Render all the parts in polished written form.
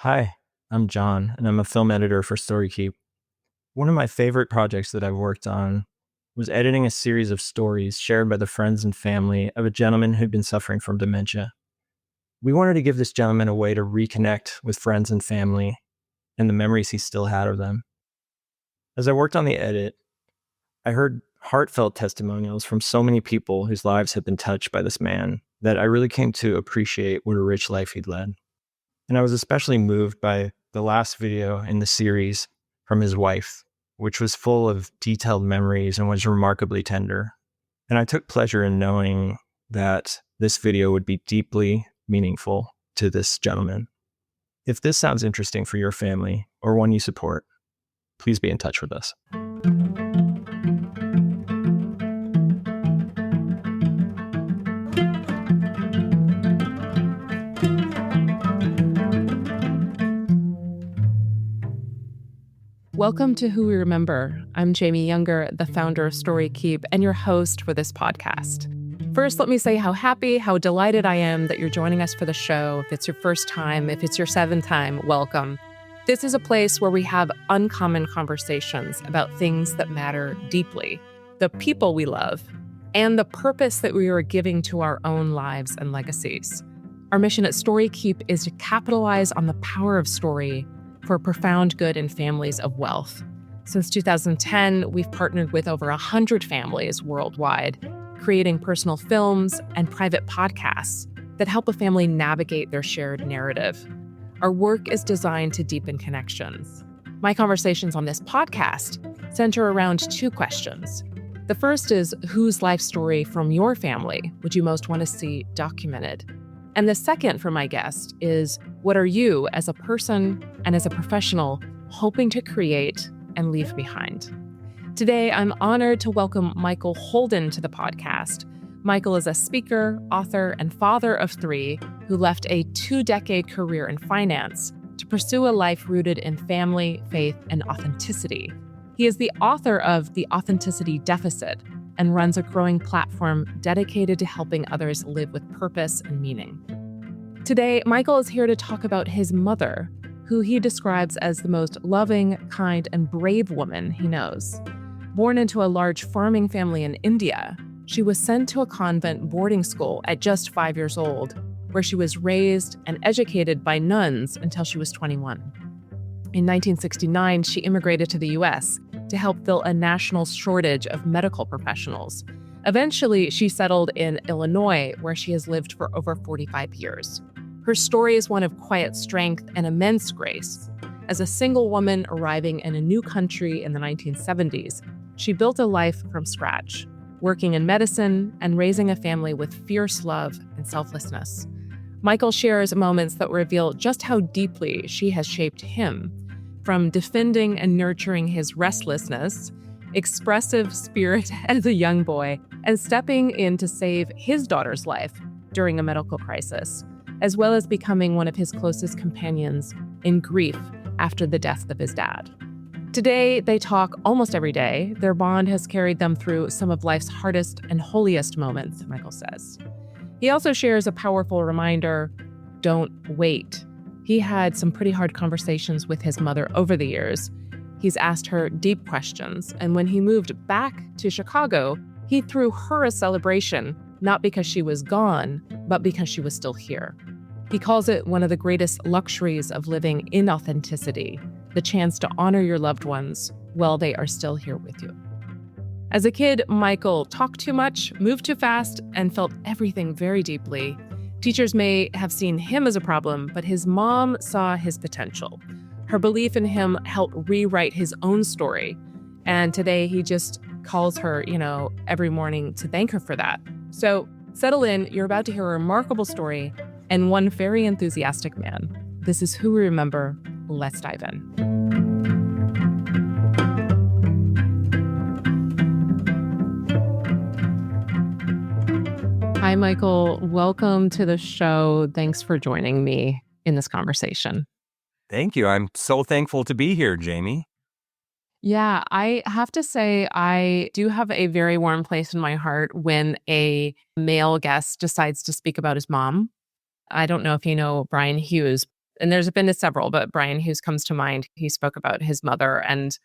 Hi, I'm John, and I'm a film editor for StoryKeep. One of my favorite projects that I've worked on was editing a series of stories shared by the friends and family of a gentleman who'd been suffering from dementia. We wanted to give this gentleman a way to reconnect with friends and family and the memories he still had of them. As I worked on the edit, I heard heartfelt testimonials from so many people whose lives had been touched by this man that I really came to appreciate what a rich life he'd led. And I was especially moved by the last video in the series from his wife, which was full of detailed memories and was remarkably tender. And I took pleasure in knowing that this video would be deeply meaningful to this gentleman. If this sounds interesting for your family or one you support, please be in touch with us. Welcome to Who We Remember. I'm Jamie Younger, the founder of StoryKeep and your host for this podcast. First, let me say how happy, how delighted I am that you're joining us for the show. If it's your first time, if it's your seventh time, welcome. This is a place where we have uncommon conversations about things that matter deeply, the people we love, and the purpose that we are giving to our own lives and legacies. Our mission at StoryKeep is to capitalize on the power of story for profound good in families of wealth. Since 2010, we've partnered with over 100 families worldwide, creating personal films and private podcasts that help a family navigate their shared narrative. Our work is designed to deepen connections. My conversations on this podcast center around two questions. The first is, whose life story from your family would you most want to see documented? And the second for my guest is, what are you as a person and as a professional hoping to create and leave behind? Today, I'm honored to welcome Michael Holden to the podcast. Michael is a speaker, author, and father of three who left a 2-decade career in finance to pursue a life rooted in family, faith, and authenticity. He is the author of The Authenticity Deficit and runs a growing platform dedicated to helping others live with purpose and meaning. Today, Michael is here to talk about his mother, who he describes as the most loving, kind, and brave woman he knows. Born into a large farming family in India, she was sent to a convent boarding school at just 5 years old, where she was raised and educated by nuns until she was 21. In 1969, she immigrated to the U.S. to help fill a national shortage of medical professionals. Eventually, she settled in Illinois, where she has lived for over 45 years. Her story is one of quiet strength and immense grace. As a single woman arriving in a new country in the 1970s, she built a life from scratch, working in medicine and raising a family with fierce love and selflessness. Michael shares moments that reveal just how deeply she has shaped him, from defending and nurturing his restlessness, expressive spirit as a young boy, and stepping in to save his daughter's life during a medical crisis, as well as becoming one of his closest companions in grief after the death of his dad. Today, they talk almost every day. Their bond has carried them through some of life's hardest and holiest moments, Michael says. He also shares a powerful reminder: don't wait. He had some pretty hard conversations with his mother over the years. He's asked her deep questions, and when he moved back to Chicago, he threw her a celebration, not because she was gone, but because she was still here. He calls it one of the greatest luxuries of living in authenticity, the chance to honor your loved ones while they are still here with you. As a kid, Michael talked too much, moved too fast, and felt everything very deeply. Teachers may have seen him as a problem, but his mom saw his potential. Her belief in him helped rewrite his own story. And today he just calls her, every morning to thank her for that. So settle in, you're about to hear a remarkable story and one very enthusiastic man. This is Who We Remember. Let's dive in. Hi, Michael. Welcome to the show. Thanks for joining me in this conversation. Thank you. I'm so thankful to be here, Jamie. Yeah, I have to say, I do have a very warm place in my heart when a male guest decides to speak about his mom. I don't know if you know Brian Hughes. And there's been several, but Brian Hughes comes to mind. He spoke about his mother, and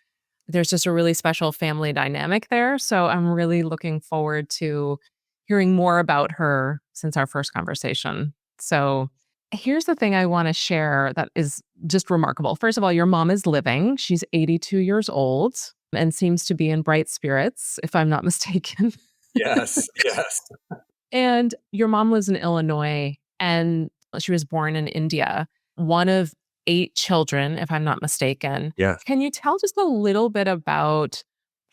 there's just a really special family dynamic there. So I'm really looking forward to hearing more about her since our first conversation. So here's the thing I want to share that is just remarkable. First of all, your mom is living. She's 82 years old and seems to be in bright spirits, if I'm not mistaken. Yes, yes. And your mom lives in Illinois and she was born in India, one of 8 children, if I'm not mistaken. Yes. Can you tell just a little bit about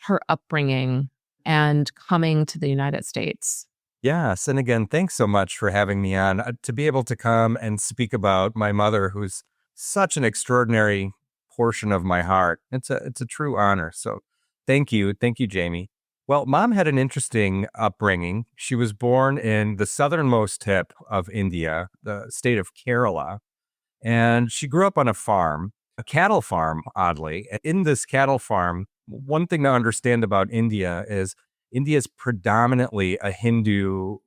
her upbringing and coming to the United States? Yes. And again, thanks so much for having me on. To be able to come and speak about my mother, who's such an extraordinary portion of my heart. It's a true honor. So thank you. Thank you, Jamie. Well, mom had an interesting upbringing. She was born in the southernmost tip of India, the state of Kerala, and she grew up on a farm, a cattle farm, oddly. In this cattle farm, one thing to understand about India is predominantly a Hindu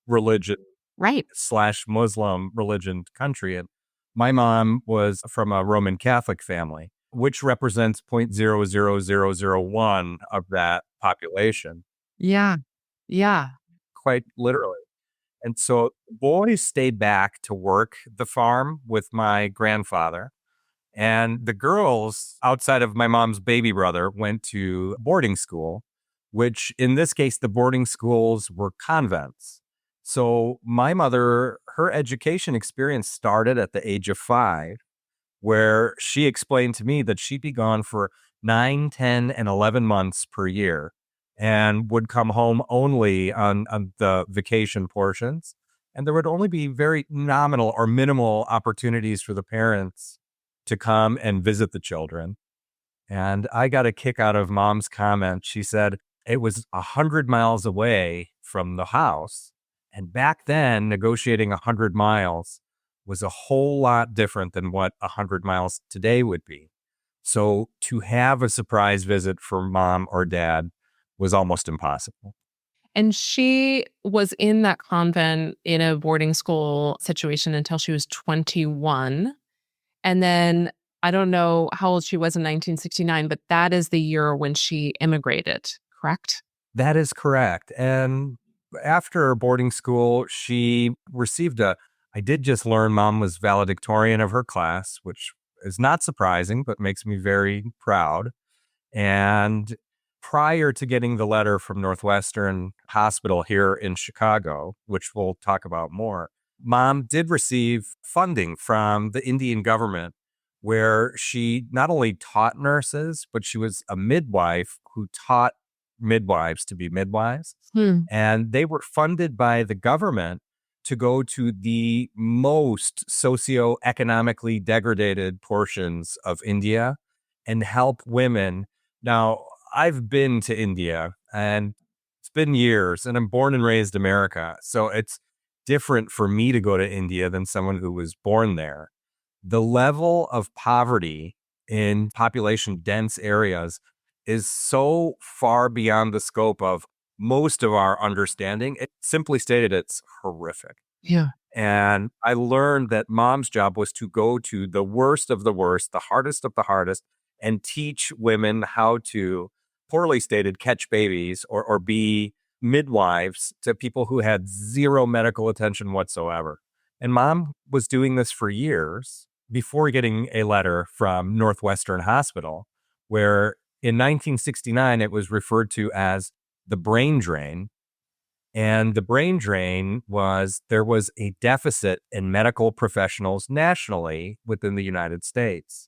religion Right. slash Muslim religion country. And my mom was from a Roman Catholic family, which represents 0.00001 of that population, Yeah. Yeah. quite literally. And so the boys stayed back to work the farm with my grandfather. And the girls, outside of my mom's baby brother, went to boarding school, which in this case, the boarding schools were convents. So my mother, her education experience started at the age of 5, where she explained to me that she'd be gone for 9, 10, and 11 months per year and would come home only on the vacation portions. And there would only be very nominal or minimal opportunities for the parents to come and visit the children. And I got a kick out of mom's comment. She said it was 100 miles away from the house. And back then, negotiating 100 miles was a whole lot different than what 100 miles today would be. So to have a surprise visit from mom or dad was almost impossible. And she was in that convent in a boarding school situation until she was 21. And then I don't know how old she was in 1969, but that is the year when she immigrated, correct? That is correct. And after boarding school, she received I did just learn mom was valedictorian of her class, which is not surprising, but makes me very proud. And prior to getting the letter from Northwestern Hospital here in Chicago, which we'll talk about more, mom did receive funding from the Indian government where she not only taught nurses, but she was a midwife who taught midwives to be midwives. And they were funded by the government to go to the most socioeconomically degraded portions of India and help women. Now, I've been to India and it's been years, and I'm born and raised America. So it's different for me to go to India than someone who was born there. The level of poverty in population dense areas is so far beyond the scope of most of our understanding. It simply stated, it's horrific. Yeah. And I learned that mom's job was to go to the worst of the worst, the hardest of the hardest, and teach women how to, poorly stated, catch babies or be midwives to people who had zero medical attention whatsoever. And mom was doing this for years before getting a letter from Northwestern Hospital, where in 1969 it was referred to as the brain drain. And the brain drain was there was a deficit in medical professionals nationally within the United States.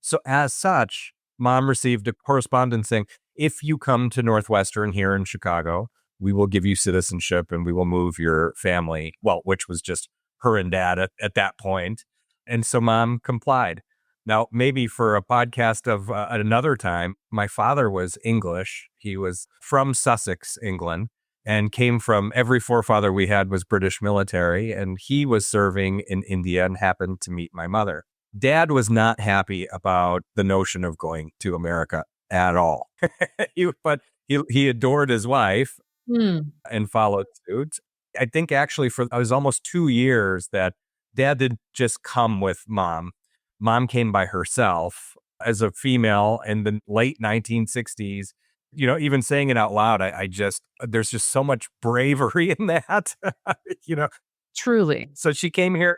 So as such, mom received a correspondence saying, if you come to Northwestern here in Chicago, we will give you citizenship and we will move your family. Well, which was just her and dad at that point. And so mom complied. Now, maybe for a podcast of another time, my father was English. He was from Sussex, England, and came from every forefather we had was British military. And he was serving in India and happened to meet my mother. Dad was not happy about the notion of going to America at all. But he adored his wife and followed suit. I think actually it was almost 2 years that Dad didn't just come with mom. Mom came by herself as a female in the late 1960s. Even saying it out loud, there's just so much bravery in that. you know, Truly. so she came here.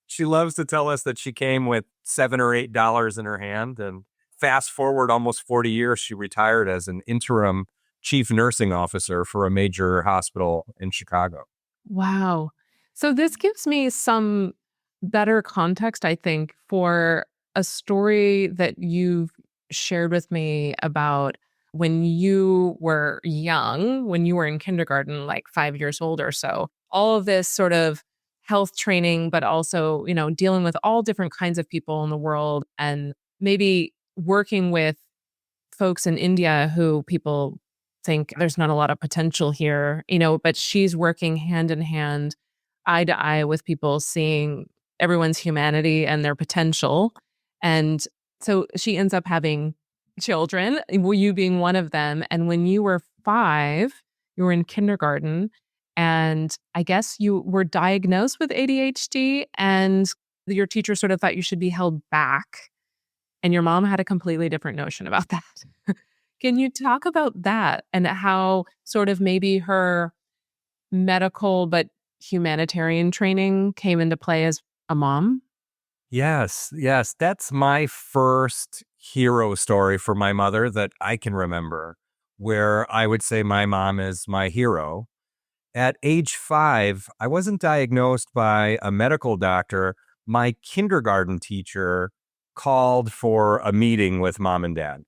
She loves to tell us that she came with $7 or $8 in her hand. And fast forward almost 40 years, she retired as an interim chief nursing officer for a major hospital in Chicago. Wow. So this gives me some better context, I think, for a story that you've shared with me about when you were young, when you were in kindergarten, like 5 years old or so. All of this sort of health training, but also, dealing with all different kinds of people in the world and maybe working with folks in India who people think there's not a lot of potential here, but she's working hand in hand, eye to eye with people, seeing everyone's humanity and their potential. And so she ends up having children, you being one of them. And when you were 5, you were in kindergarten, and I guess you were diagnosed with ADHD, and your teacher sort of thought you should be held back. And your mom had a completely different notion about that. Can you talk about that and how sort of maybe her medical but humanitarian training came into play as a mom? Yes, yes. That's my first hero story for my mother that I can remember, where I would say my mom is my hero. At age 5, I wasn't diagnosed by a medical doctor. My kindergarten teacher called for a meeting with mom and dad.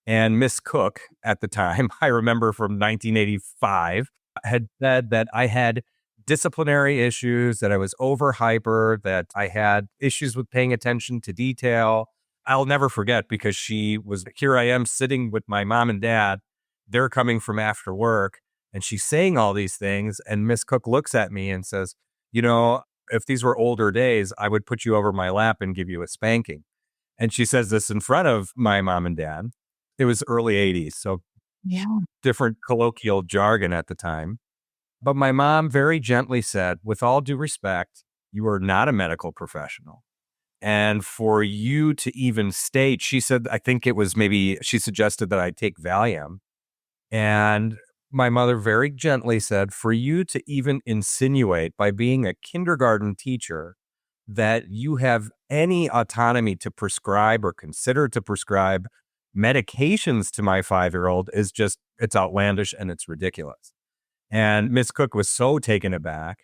And Miss Cook at the time, I remember from 1985, had said that I had disciplinary issues, that I was over hyper, that I had issues with paying attention to detail. I'll never forget because here I am sitting with my mom and dad. They're coming from after work and she's saying all these things. And Miss Cook looks at me and says, if these were older days, I would put you over my lap and give you a spanking. And she says this in front of my mom and dad. It was early 80s, so Yeah. different colloquial jargon at the time. But my mom very gently said, with all due respect, you are not a medical professional. And for you to even state, she said, I think it was maybe she suggested that I take Valium. And my mother very gently said, for you to even insinuate by being a kindergarten teacher that you have any autonomy to prescribe or consider to prescribe medications to my 5-year-old it's outlandish and it's ridiculous. And Miss Cook was so taken aback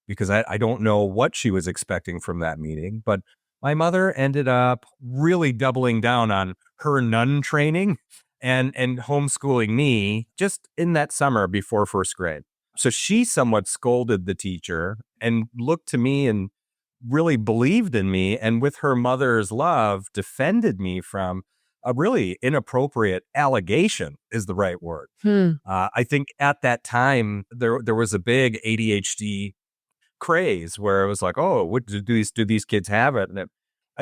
because I don't know what she was expecting from that meeting. But my mother ended up really doubling down on her nun training and homeschooling me just in that summer before first grade. So she somewhat scolded the teacher and looked to me and really believed in me. And with her mother's love, defended me from a really inappropriate allegation is the right word. I think at that time, there was a big ADHD craze where it was like, oh, what do these kids have it? And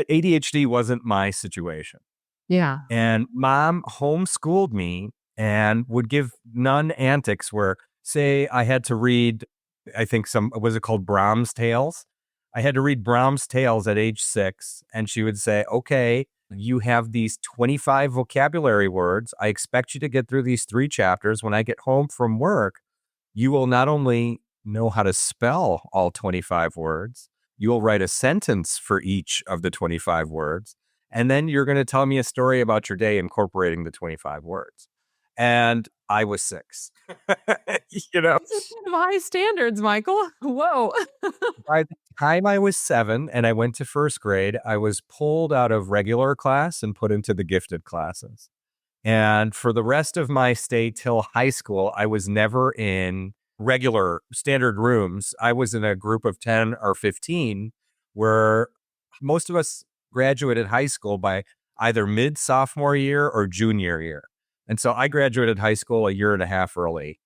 ADHD wasn't my situation. Yeah. And mom homeschooled me and would give nun antics where, say, I had to read, I think was it called Brahms Tales? I had to read Brahms Tales at age 6. And she would say, okay, you have these 25 vocabulary words. I expect you to get through these 3 chapters. When I get home from work, you will not only know how to spell all 25 words, you will write a sentence for each of the 25 words. And then you're going to tell me a story about your day incorporating the 25 words. And I was 6. These are kind of high standards, Michael. Whoa. By the time I was 7 and I went to first grade, I was pulled out of regular class and put into the gifted classes. And for the rest of my stay till high school, I was never in regular standard rooms. I was in a group of 10 or 15 where most of us graduated high school by either mid sophomore year or junior year. And so I graduated high school a year and a half early.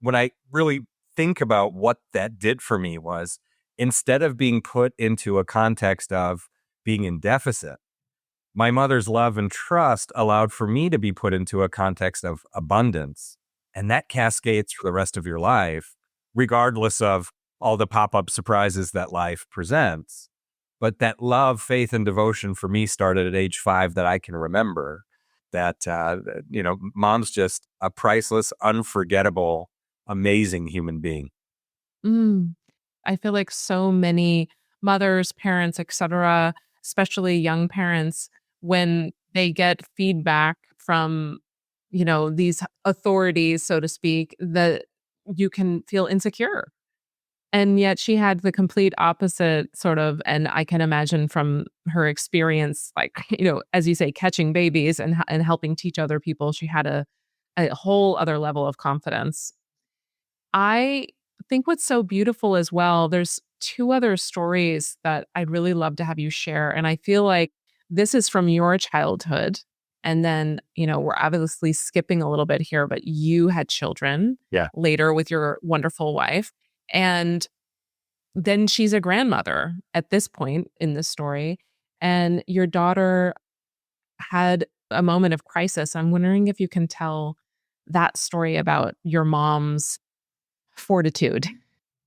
When I really think about what that did for me was, instead of being put into a context of being in deficit, my mother's love and trust allowed for me to be put into a context of abundance. And that cascades for the rest of your life, regardless of all the pop-up surprises that life presents. But that love, faith, and devotion for me started at age 5 that I can remember. Mom's just a priceless, unforgettable, amazing human being. Mm. I feel like so many mothers, parents, etc., especially young parents, when they get feedback from, these authorities, so to speak, that you can feel insecure. And yet she had the complete opposite sort of, and I can imagine from her experience, like, as you say, catching babies and helping teach other people, she had a whole other level of confidence. I think what's so beautiful as well, there's 2 other stories that I'd really love to have you share, and I feel like this is from your childhood, and then, we're obviously skipping a little bit here, but you had children Yeah. later with your wonderful wife, and then she's a grandmother at this point in the story, and your daughter had a moment of crisis. I'm wondering if you can tell that story about your mom's fortitude.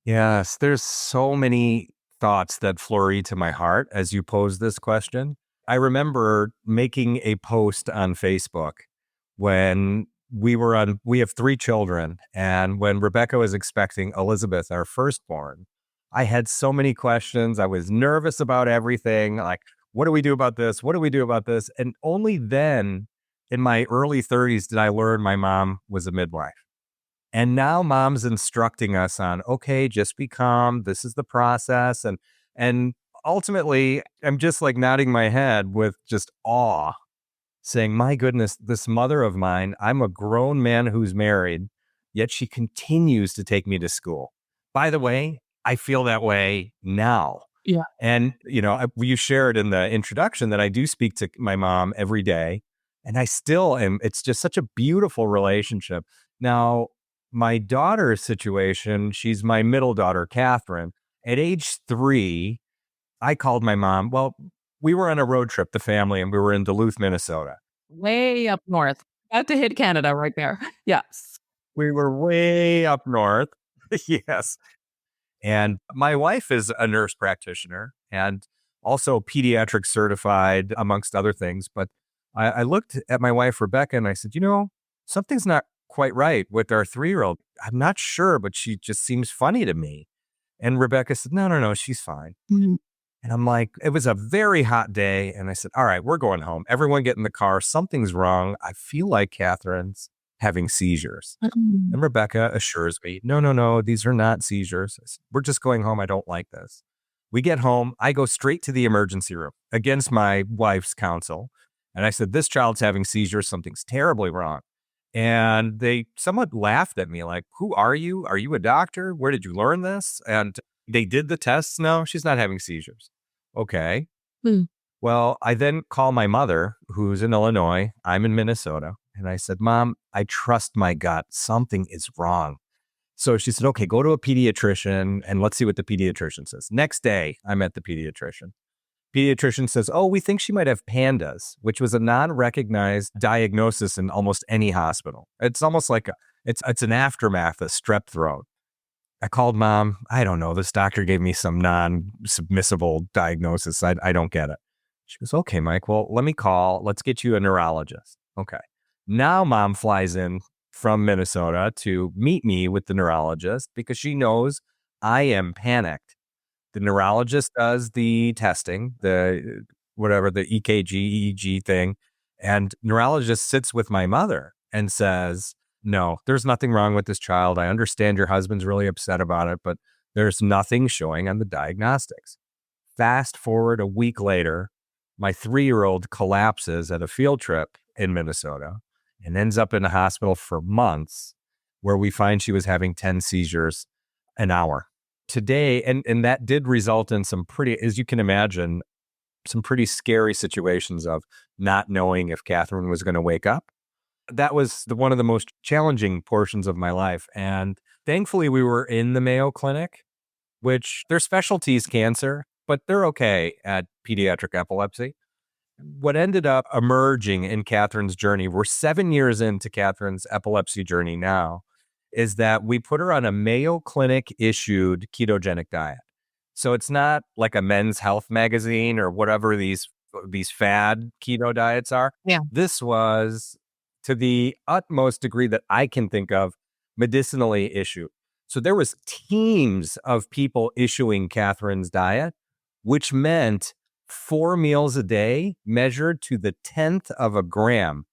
Yes, there's so many thoughts that flurry to my heart as you pose this question. I remember making a post on Facebook when we have 3 children. And when Rebecca was expecting Elizabeth, our firstborn, I had so many questions. I was nervous about everything. Like, what do we do about this? What do we do about this? And only then in my early 30s did I learn my mom was a midwife. And now mom's instructing us on, okay, just be calm. This is the process. And ultimately, I'm just like nodding my head with just awe, saying, my goodness, this mother of mine, I'm a grown man who's married, yet she continues to take me to school. By the way, I feel that way now. Yeah. And, you shared in the introduction that I do speak to my mom every day. And I still am. It's just such a beautiful relationship. Now, my daughter's situation, she's my middle daughter, Catherine. At age 3, I called my mom. Well, we were on a road trip, the family, and we were in Duluth, Minnesota. Way up north. About to hit Canada right there. Yes. We were way up north. Yes. And my wife is a nurse practitioner and also pediatric certified, amongst other things. But I looked at my wife, Rebecca, and I said, something's not quite right with our 3-year-old. I'm not sure, but she just seems funny to me. And Rebecca said, no, no, no, she's fine. Mm-hmm. And I'm like, it was a very hot day. And I said, all right, we're going home. Everyone get in the car. Something's wrong. I feel like Catherine's having seizures. Mm-hmm. And Rebecca assures me, no, no, no, these are not seizures. I said, we're just going home. I don't like this. We get home. I go straight to the emergency room against my wife's counsel. And I said, this child's having seizures. Something's terribly wrong. And they somewhat laughed at me like, who are you? Are you a doctor? Where did you learn this? And they did the tests. No, she's not having seizures. Okay. Well, I then call my mother, who's in Illinois. I'm in Minnesota. And I said, Mom, I trust my gut. Something is wrong. So she said, okay, go to a pediatrician and let's see what the pediatrician says. Next day, I'm at the pediatrician. Pediatrician says, oh, we think she might have pandas, which was a non-recognized diagnosis in almost any hospital. It's almost like it's an aftermath of strep throat. I called Mom. I don't know. This doctor gave me some non-submissible diagnosis. I don't get it. She goes, okay, Mike, well, let me call. Let's get you a neurologist. Okay. Now Mom flies in from Minnesota to meet me with the neurologist because she knows I am panicked. The neurologist does the testing, the EKG, EEG thing. And neurologist sits with my mother and says, no, there's nothing wrong with this child. I understand your husband's really upset about it, but there's nothing showing on the diagnostics. Fast forward a week later, my 3-year-old collapses at a field trip in Minnesota and ends up in a hospital for months where we find she was having 10 seizures an hour. Today, and that did result in some pretty, as you can imagine, some pretty scary situations of not knowing if Catherine was going to wake up. That was one of the most challenging portions of my life. And thankfully, we were in the Mayo Clinic, which their specialty is cancer, but they're okay at pediatric epilepsy. What ended up emerging in Catherine's journey, we're 7 years into Catherine's epilepsy journey now, is that we put her on a Mayo Clinic issued ketogenic diet. So it's not like a men's health magazine or whatever these fad keto diets are. Yeah. This was, to the utmost degree that I can think of, medicinally issued. So there was teams of people issuing Catherine's diet, which meant 4 meals a day measured to the 10th of a gram.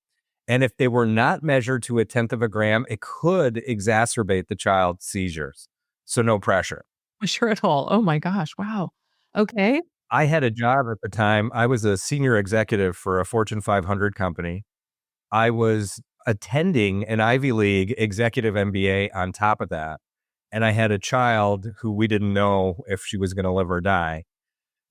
And if they were not measured to a 10th of a gram, it could exacerbate the child's seizures. So no pressure. Sure at all. Oh my gosh. Wow. Okay. I had a job at the time. I was a senior executive for a Fortune 500 company. I was attending an Ivy League executive MBA on top of that. And I had a child who we didn't know if she was going to live or die.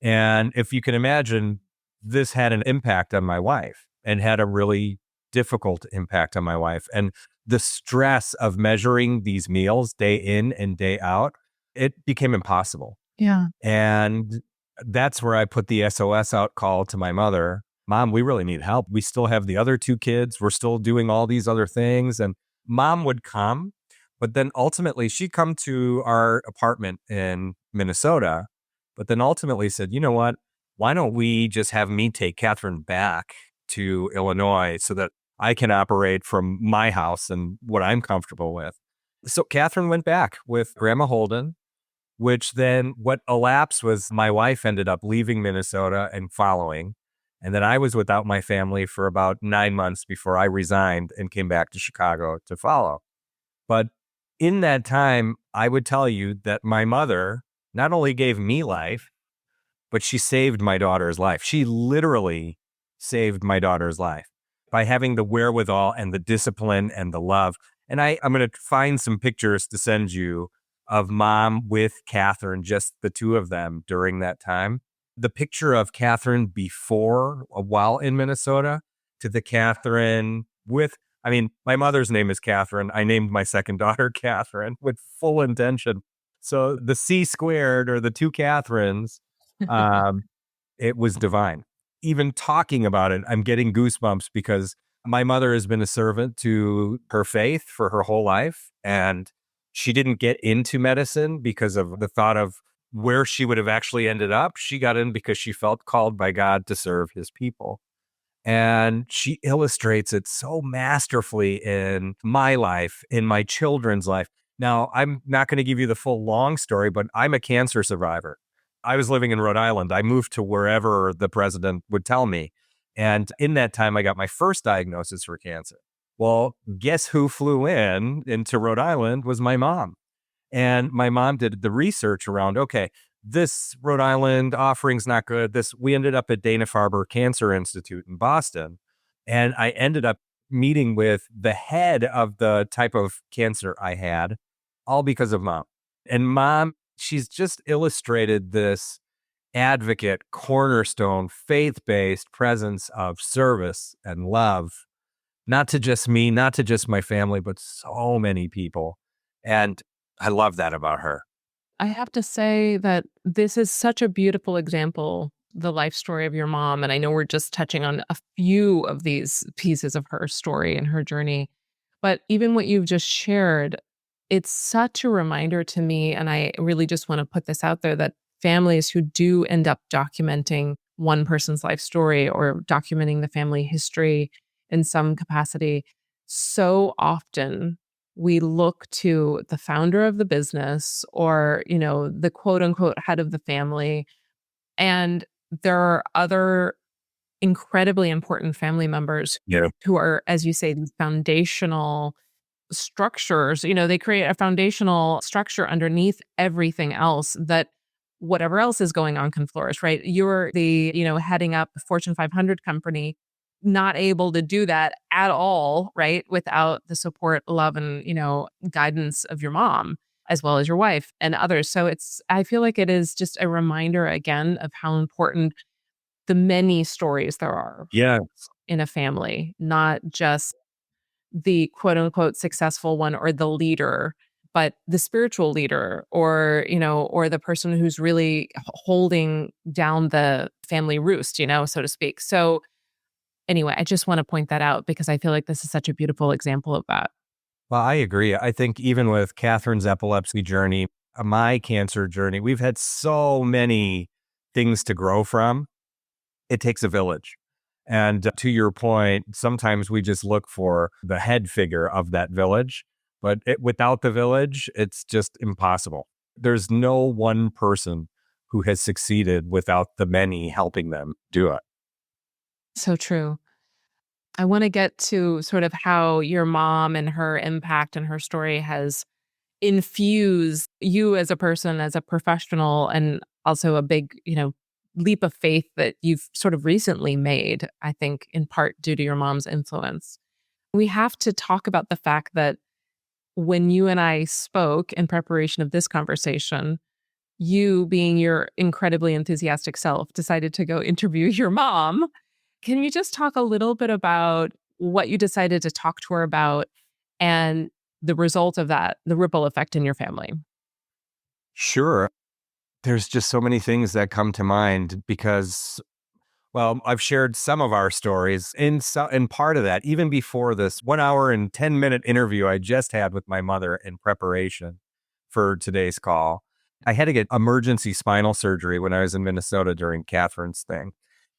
And if you can imagine, this had an impact on my wife and had a really difficult impact on my wife. And the stress of measuring these meals day in and day out, it became impossible. Yeah. And that's where I put the SOS out call to my mother. Mom, we really need help. We still have the other 2 kids. We're still doing all these other things. And mom would come, but then ultimately she'd come to our apartment in Minnesota, but then ultimately said, you know what? Why don't we just have me take Catherine back to Illinois so that I can operate from my house and what I'm comfortable with? So Catherine went back with Grandma Holden, which then what elapsed was my wife ended up leaving Minnesota and following. And then I was without my family for about 9 months before I resigned and came back to Chicago to follow. But in that time, I would tell you that my mother not only gave me life, but she saved my daughter's life. She literally saved my daughter's life by having the wherewithal and the discipline and the love. And I'm going to find some pictures to send you of mom with Catherine, just the two of them during that time. The picture of Catherine before, while in Minnesota, to the Catherine with, I mean, my mother's name is Catherine. I named my second daughter Catherine with full intention. So the C squared, or the two Catherines, it was divine. Even talking about it, I'm getting goosebumps because my mother has been a servant to her faith for her whole life. And she didn't get into medicine because of the thought of where she would have actually ended up. She got in because she felt called by God to serve his people. And she illustrates it so masterfully in my life, in my children's life. Now, I'm not going to give you the full long story, but I'm a cancer survivor. I was living in Rhode Island. I moved to wherever the president would tell me. And in that time, I got my first diagnosis for cancer. Well, guess who flew into Rhode Island was my mom. And my mom did the research around, okay, this Rhode Island offering's not good. We ended up at Dana-Farber Cancer Institute in Boston. And I ended up meeting with the head of the type of cancer I had, all because of mom. And mom, she's just illustrated this advocate, cornerstone, faith-based presence of service and love, not to just me, not to just my family, but so many people. And I love that about her. I have to say that this is such a beautiful example, the life story of your mom. And I know we're just touching on a few of these pieces of her story and her journey. But even what you've just shared, it's such a reminder to me. And I really just want to put this out there that families who do end up documenting one person's life story or documenting the family history in some capacity, so often we look to the founder of the business or, the quote unquote head of the family. And there are other incredibly important family members Yeah. who are, as you say, these foundational structures. They create a foundational structure underneath everything else that whatever else is going on can flourish, right? You're heading up a Fortune 500 company, not able to do that at all, right? Without the support, love, and, guidance of your mom, as well as your wife and others. So I feel like it is just a reminder again of how important the many stories there are Yeah. in a family, not just the quote unquote successful one or the leader, but the spiritual leader or the person who's really holding down the family roost, so to speak. So anyway, I just want to point that out because I feel like this is such a beautiful example of that. Well, I agree. I think even with Catherine's epilepsy journey, my cancer journey, we've had so many things to grow from. It takes a village. And to your point, sometimes we just look for the head figure of that village, but without the village, it's just impossible. There's no one person who has succeeded without the many helping them do it. So true. I want to get to sort of how your mom and her impact and her story has infused you as a person, as a professional, and also a big, leap of faith that you've sort of recently made, I think, in part due to your mom's influence. We have to talk about the fact that when you and I spoke in preparation of this conversation, you, being your incredibly enthusiastic self, decided to go interview your mom. Can you just talk a little bit about what you decided to talk to her about and the result of that, the ripple effect in your family? Sure. There's just so many things that come to mind because, well, I've shared some of our stories in part of that, even before this 1 hour and 10-minute interview I just had with my mother in preparation for today's call. I had to get emergency spinal surgery when I was in Minnesota during Catherine's thing.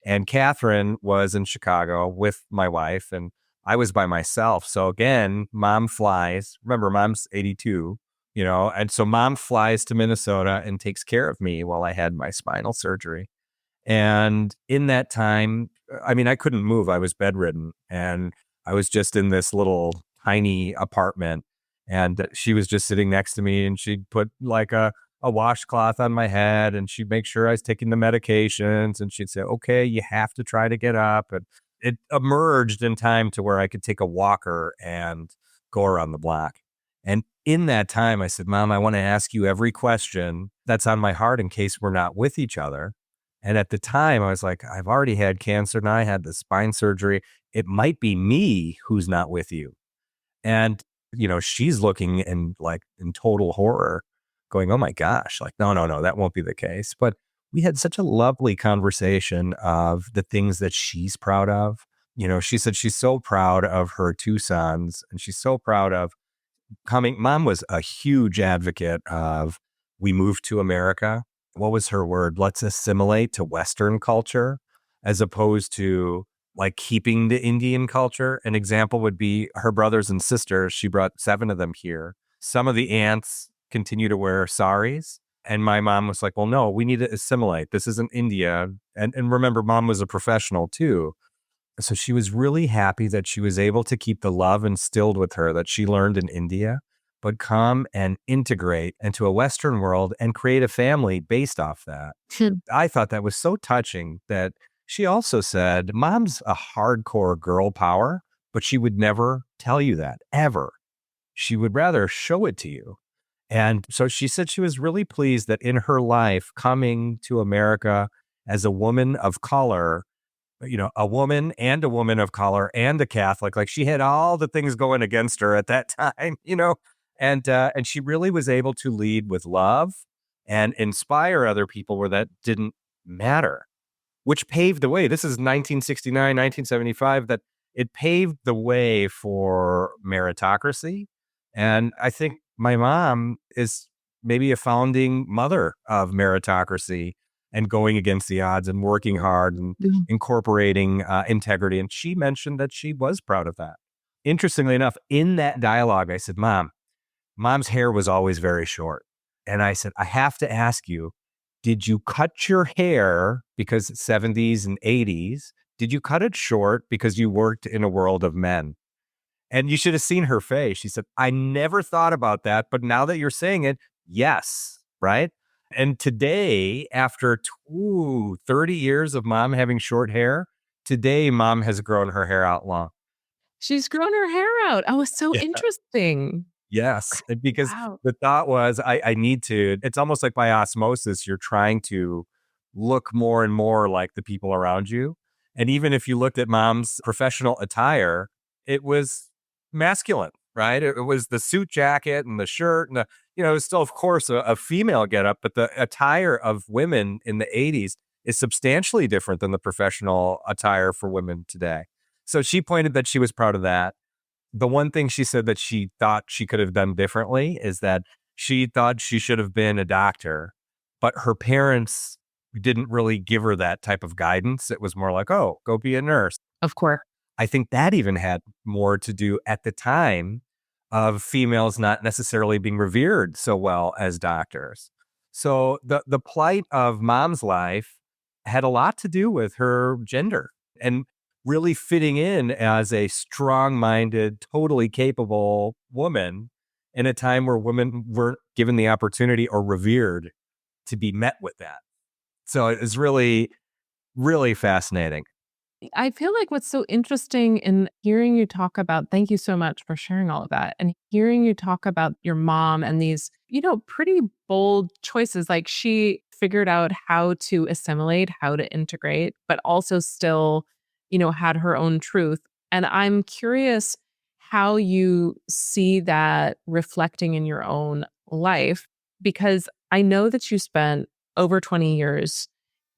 And Catherine was in Chicago with my wife, and I was by myself. So again, mom flies. Remember, mom's 82, and so mom flies to Minnesota and takes care of me while I had my spinal surgery. And in that time, I mean, I couldn't move. I was bedridden and I was just in this little tiny apartment. And she was just sitting next to me and she'd put like a washcloth on my head and she'd make sure I was taking the medications. And she'd say, okay, you have to try to get up. And it emerged in time to where I could take a walker and go around the block. And in that time, I said, Mom, I want to ask you every question that's on my heart in case we're not with each other. And at the time, I was like, I've already had cancer and I had the spine surgery. It might be me who's not with you. And, she's looking in total horror, going, oh my gosh, like, no, that won't be the case. But we had such a lovely conversation of the things that she's proud of. She said she's so proud of her two sons and she's so proud of mom was a huge advocate of, we moved to America. What was her word? Let's assimilate to Western culture as opposed to like keeping the Indian culture. An example would be her brothers and sisters. She brought 7 of them here. Some of the aunts continue to wear saris. And my mom was like, well, no, we need to assimilate. This isn't India. And remember, mom was a professional too. So she was really happy that she was able to keep the love instilled with her that she learned in India, but come and integrate into a Western world and create a family based off that. I thought that was so touching that she also said, Mom's a hardcore girl power, but she would never tell you that ever. She would rather show it to you. And so she said she was really pleased that in her life, coming to America as a woman of color, a woman of color and a Catholic, like she had all the things going against her at that time, and she really was able to lead with love and inspire other people where that didn't matter, which paved the way. This is 1969, 1975, that it paved the way for meritocracy. And I think my mom is maybe a founding mother of meritocracy and going against the odds and working hard and incorporating integrity. And she mentioned that she was proud of that. Interestingly enough, in that dialogue, I said, Mom's hair was always very short. And I said, I have to ask you, did you cut your hair because 70s and 80s? Did you cut it short because you worked in a world of men? And you should have seen her face. She said, I never thought about that. But now that you're saying it, yes, right? And today, after 30 years of mom having short hair, today mom has grown her hair out long. She's grown her hair out. Oh, it's so Yeah. interesting. Yes, because Wow. the thought was, I need to, it's almost like by osmosis, you're trying to look more and more like the people around you. And even if you looked at mom's professional attire, it was masculine, right? It was the suit jacket and the shirt and it was still, of course, a female getup, but the attire of women in the 80s is substantially different than the professional attire for women today. So she pointed that she was proud of that. The one thing she said that she thought she could have done differently is that She thought she should have been a doctor, but her parents didn't really give her that type of guidance. It was more like, oh, go be a nurse. Of course. I think that even had more to do at the time of females not necessarily being revered so well as doctors. So the plight of mom's life had a lot to do with her gender and really fitting in as a strong-minded, totally capable woman in a time where women weren't given the opportunity or revered to be met with that. So it is really, really fascinating. I feel like what's so interesting in hearing you talk about, thank you so much for sharing all of that, and hearing you talk about your mom and these, pretty bold choices. Like she figured out how to assimilate, how to integrate, but also still, had her own truth. And I'm curious how you see that reflecting in your own life, because I know that you spent over 20 years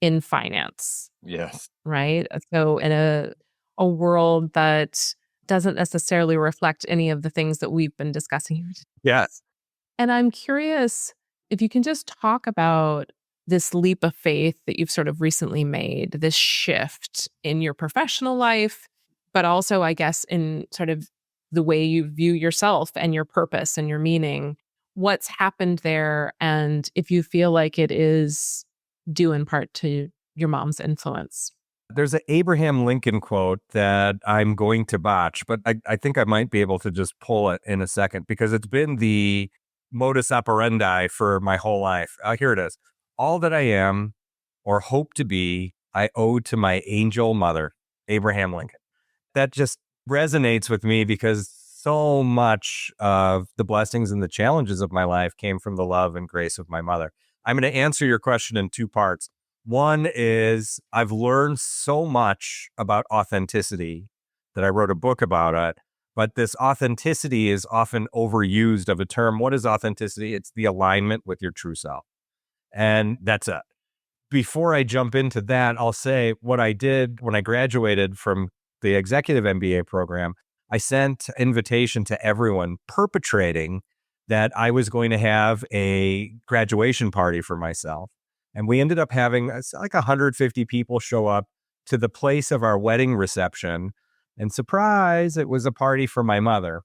in finance, Yes. right? So in a world that doesn't necessarily reflect any of the things that we've been discussing here. Yes. And I'm curious if you can just talk about this leap of faith that you've sort of recently made, this shift in your professional life, but also, I guess, in sort of the way you view yourself and your purpose and your meaning. What's happened there? And if you feel like it is due in part to your mom's influence. There's an Abraham Lincoln quote that I'm going to botch, but I think I might be able to just pull it in a second because it's been the modus operandi for my whole life. Here it is. All that I am or hope to be, I owe to my angel mother, Abraham Lincoln. That just resonates with me because so much of the blessings and the challenges of my life came from the love and grace of my mother. I'm going to answer your question in two parts. One is I've learned so much about authenticity that I wrote a book about it, but this authenticity is often overused of a term. What is authenticity? It's the alignment with your true self. And that's it. Before I jump into that, I'll say what I did when I graduated from the executive MBA program. I sent an invitation to everyone perpetrating that I was going to have a graduation party for myself. And we ended up having like 150 people show up to the place of our wedding reception. And surprise, it was a party for my mother.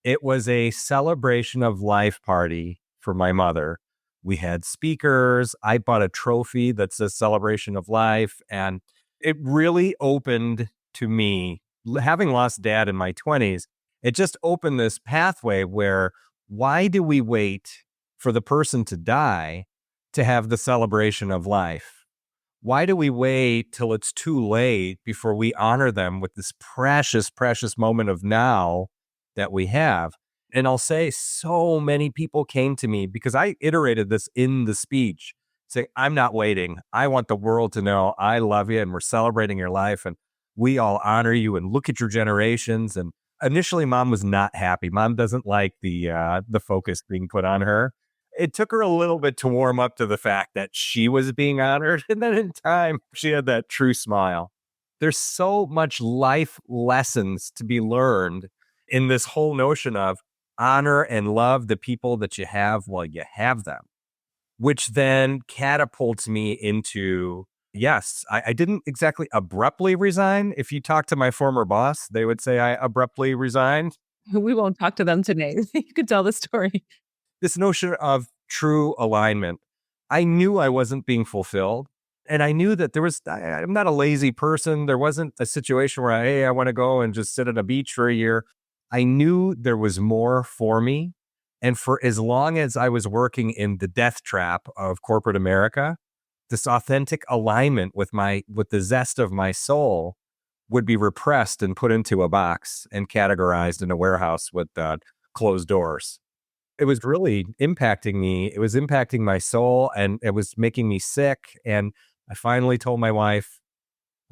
It was a celebration of life party for my mother. We had speakers. I bought a trophy that says celebration of life. And it really opened to me, having lost dad in my 20s, it just opened this pathway where why do we wait for the person to die to have the celebration of life? Why do we wait till it's too late before we honor them with this precious, precious moment of now that we have? And I'll say so many people came to me because I iterated this in the speech saying, I'm not waiting. I want the world to know I love you and we're celebrating your life and we all honor you and look at your generations. And initially, mom was not happy. Mom doesn't like the focus being put on her. It took her a little bit to warm up to the fact that she was being honored. And then in time, she had that true smile. There's so much life lessons to be learned in this whole notion of honor and love the people that you have while you have them, which then catapults me into, yes, I didn't exactly abruptly resign. If you talk to my former boss, they would say I abruptly resigned. We won't talk to them today. You could tell the story. This notion of true alignment. I knew I wasn't being fulfilled. And I knew that I'm not a lazy person. There wasn't a situation where, hey, I want to go and just sit at a beach for a year. I knew there was more for me. And for as long as I was working in the death trap of corporate America, this authentic alignment with the zest of my soul would be repressed and put into a box and categorized in a warehouse with closed doors. It was really impacting me. It was impacting my soul and it was making me sick. And I finally told my wife,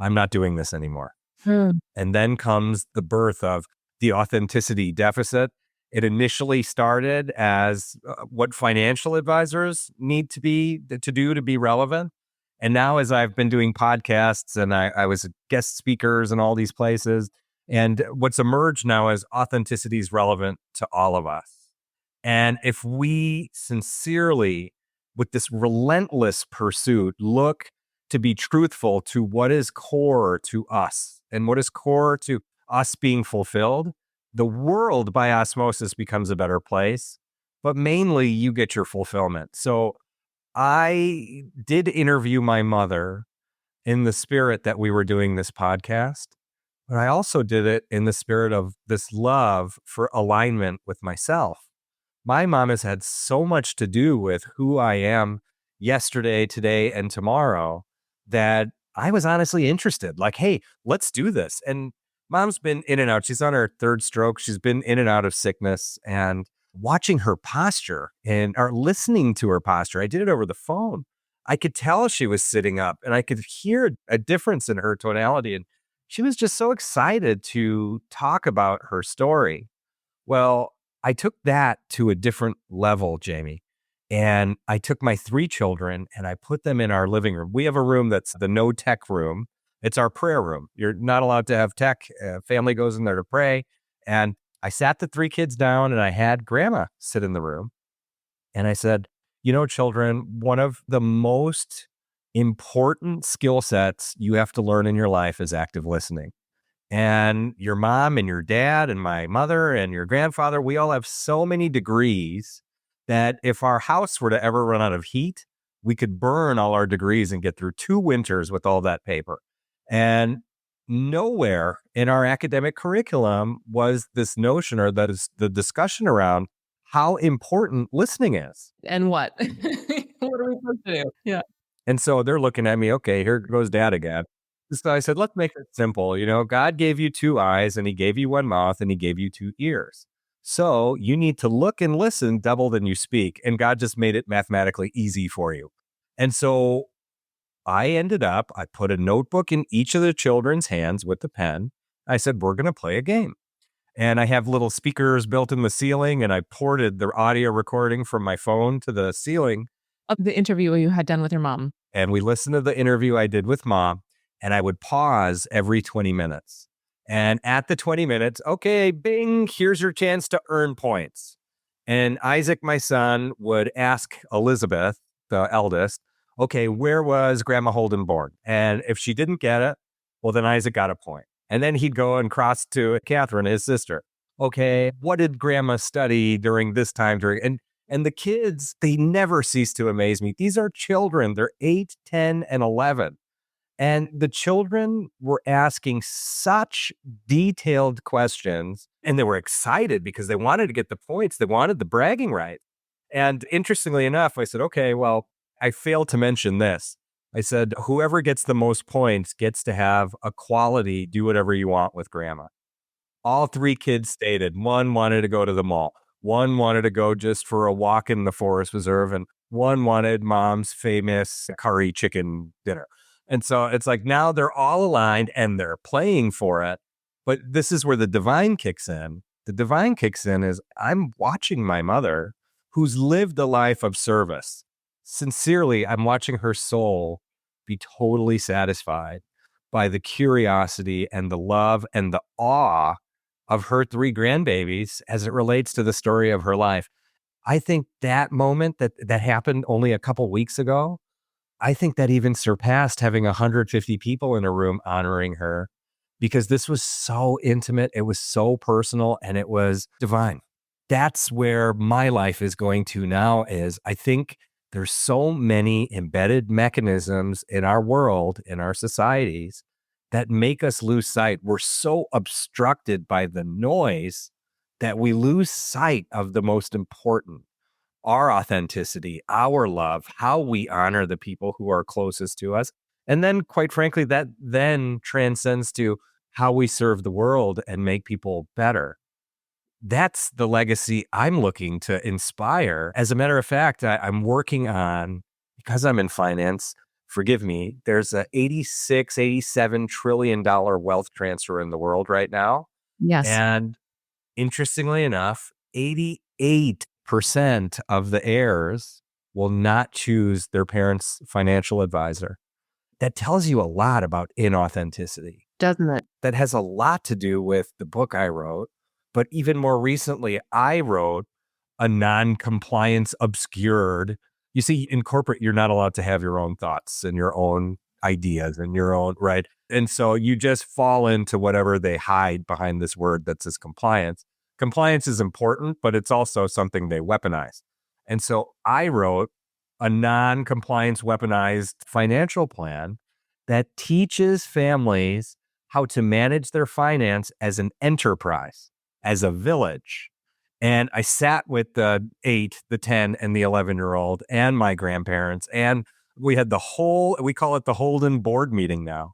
I'm not doing this anymore. And then comes the birth of the authenticity deficit. It initially started as what financial advisors need to do to be relevant. And now as I've been doing podcasts and I was guest speakers in all these places, and what's emerged now is authenticity is relevant to all of us. And if we sincerely, with this relentless pursuit, look to be truthful to what is core to us and what is core to us being fulfilled, the world by osmosis becomes a better place, but mainly you get your fulfillment. So I did interview my mother in the spirit that we were doing this podcast, but I also did it in the spirit of this love for alignment with myself. My mom has had so much to do with who I am yesterday, today, and tomorrow that I was honestly interested. Like, hey, let's do this. And mom's been in and out. She's on her third stroke. She's been in and out of sickness, and watching her posture and or listening to her posture. I did it over the phone. I could tell she was sitting up and I could hear a difference in her tonality. And she was just so excited to talk about her story. Well, I took that to a different level, Jamie. And I took my 3 children and I put them in our living room. We have a room that's the no tech room. It's our prayer room. You're not allowed to have tech. Family goes in there to pray. And I sat the 3 kids down and I had grandma sit in the room. And I said, children, one of the most important skill sets you have to learn in your life is active listening. And your mom and your dad and my mother and your grandfather, we all have so many degrees that if our house were to ever run out of heat, we could burn all our degrees and get through 2 winters with all that paper. And nowhere in our academic curriculum was this notion or that is the discussion around how important listening is. And what? What are we supposed to do? Yeah. And so they're looking at me, okay, here goes dad again. So I said, let's make it simple. God gave you 2 eyes and he gave you 1 mouth and he gave you 2 ears. So you need to look and listen double than you speak. And God just made it mathematically easy for you. And so I put a notebook in each of the children's hands with the pen. I said, we're going to play a game. And I have little speakers built in the ceiling and I ported the audio recording from my phone to the ceiling. Of the interview you had done with your mom. And we listened to the interview I did with mom. And I would pause every 20 minutes. And at the 20 minutes, okay, bing, here's your chance to earn points. And Isaac, my son, would ask Elizabeth, the eldest, okay, where was Grandma Holden born? And if she didn't get it, well, then Isaac got a point. And then he'd go and cross to Catherine, his sister. Okay, what did Grandma study during this time? And the kids, they never cease to amaze me. These are children. They're 8, 10, and 11. And the children were asking such detailed questions and they were excited because they wanted to get the points. They wanted the bragging rights. And interestingly enough, I said, okay, well, I failed to mention this. I said, whoever gets the most points gets to have a quality, do whatever you want with grandma. All 3 kids stated. One wanted to go to the mall. One wanted to go just for a walk in the forest reserve. And one wanted mom's famous curry chicken dinner. And so it's like now they're all aligned and they're playing for it. But this is where the divine kicks in. The divine kicks in is I'm watching my mother who's lived a life of service. Sincerely, I'm watching her soul be totally satisfied by the curiosity and the love and the awe of her 3 grandbabies as it relates to the story of her life. I think that moment that happened only a couple weeks ago, I think that even surpassed having 150 people in a room honoring her because this was so intimate. It was so personal and it was divine. That's where my life is going to now is I think there's so many embedded mechanisms in our world, in our societies that make us lose sight. We're so obstructed by the noise that we lose sight of the most important. Our authenticity, our love, how we honor the people who are closest to us. And then, quite frankly, that then transcends to how we serve the world and make people better. That's the legacy I'm looking to inspire. As a matter of fact, I'm working on, because I'm in finance, forgive me, there's a $86-87 trillion wealth transfer in the world right now. Yes. And interestingly enough, 88% of the heirs will not choose their parents' financial advisor. That tells you a lot about inauthenticity. Doesn't it? That has a lot to do with the book I wrote. But even more recently, I wrote a non-compliance obscured. You see, in corporate, you're not allowed to have your own thoughts and your own ideas and your own, right? And so you just fall into whatever they hide behind this word that says compliance. Compliance is important, but it's also something they weaponize. And so I wrote a non-compliance weaponized financial plan that teaches families how to manage their finance as an enterprise, as a village. And I sat with the 8, the 10, and the 11-year-old and my grandparents, and we had we call it the Holden board meeting now.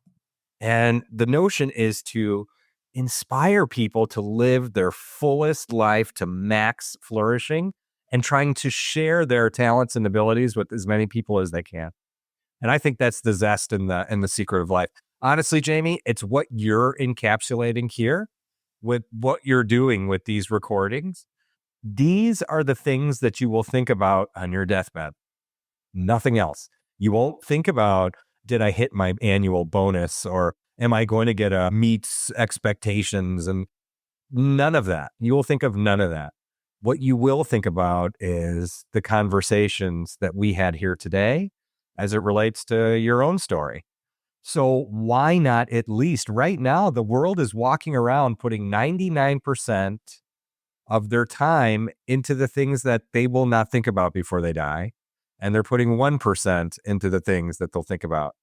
And the notion is to inspire people to live their fullest life to max flourishing and trying to share their talents and abilities with as many people as they can. And I think that's the zest and the secret of life. Honestly, Jamie, it's what you're encapsulating here with what you're doing with these recordings. These are the things that you will think about on your deathbed. Nothing else. You won't think about, did I hit my annual bonus, or am I going to get a meets expectations? And none of that. You will think of none of that. What you will think about is the conversations that we had here today as it relates to your own story. So why not, at least right now, the world is walking around putting 99% of their time into the things that they will not think about before they die. And they're putting 1% into the things that they'll think about.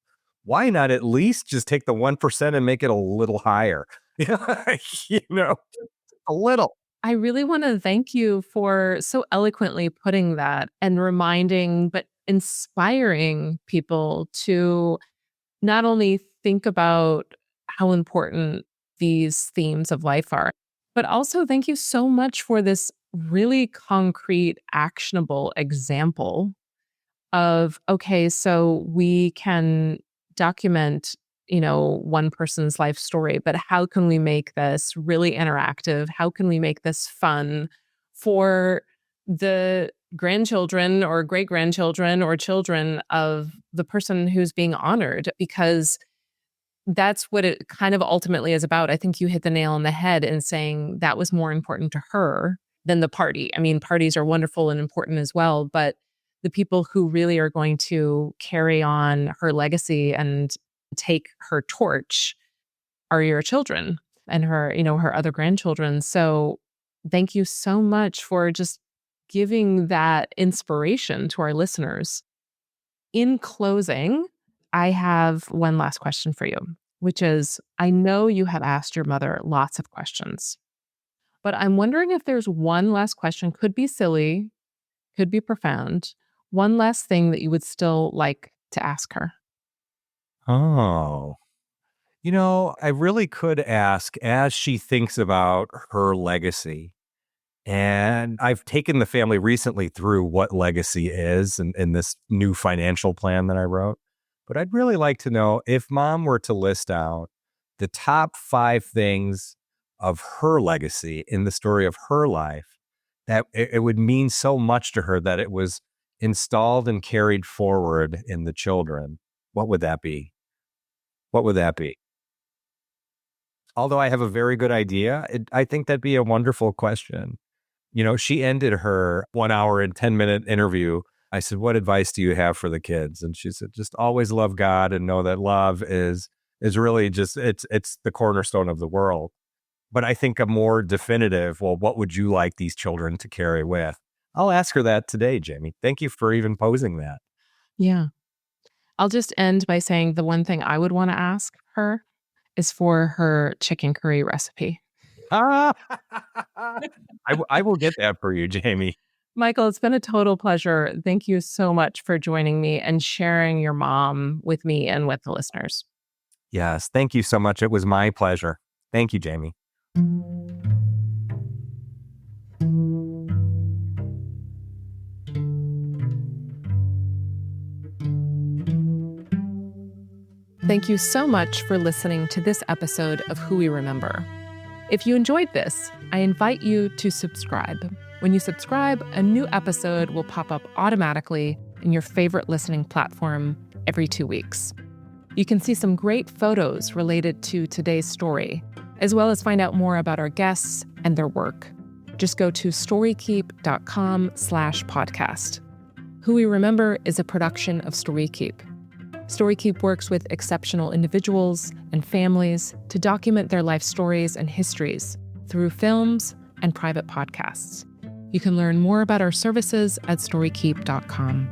Why not at least just take the 1% and make it a little higher? You know, a little. I really want to thank you for so eloquently putting that and reminding, but inspiring people to not only think about how important these themes of life are, but also thank you so much for this really concrete, actionable example of, okay, so we can document, one person's life story, but how can we make this really interactive? How can we make this fun for the grandchildren or great-grandchildren or children of the person who's being honored? Because that's what it kind of ultimately is about. I think you hit the nail on the head in saying that was more important to her than the party. I mean, parties are wonderful and important as well, but the people who really are going to carry on her legacy and take her torch are your children and her other grandchildren. So thank you so much for just giving that inspiration to our listeners. In closing, I have one last question for you, which is, I know you have asked your mother lots of questions, but I'm wondering if there's one last question, could be silly, could be profound, one last thing that you would still like to ask her. Oh, I really could ask, as she thinks about her legacy, and I've taken the family recently through what legacy is in this new financial plan that I wrote. But I'd really like to know, if Mom were to list out the top 5 things of her legacy in the story of her life, that it would mean so much to her that it was installed and carried forward in the children. What would that be? What would that be? Although I have a very good idea, I think that'd be a wonderful question. She ended her 1 hour and 10-minute interview. I said, what advice do you have for the kids? And she said, just always love God and know that love is really just, it's the cornerstone of the world. But I think a more definitive, well, what would you like these children to carry with? I'll ask her that today, Jamie. Thank you for even posing that. Yeah. I'll just end by saying the one thing I would want to ask her is for her chicken curry recipe. I will get that for you, Jamie. Michael, it's been a total pleasure. Thank you so much for joining me and sharing your mom with me and with the listeners. Yes, thank you so much. It was my pleasure. Thank you, Jamie. Thank you so much for listening to this episode of Who We Remember. If you enjoyed this, I invite you to subscribe. When you subscribe, a new episode will pop up automatically in your favorite listening platform every 2 weeks. You can see some great photos related to today's story, as well as find out more about our guests and their work. Just go to storykeep.com/podcast. Who We Remember is a production of StoryKeep. StoryKeep works with exceptional individuals and families to document their life stories and histories through films and private podcasts. You can learn more about our services at storykeep.com.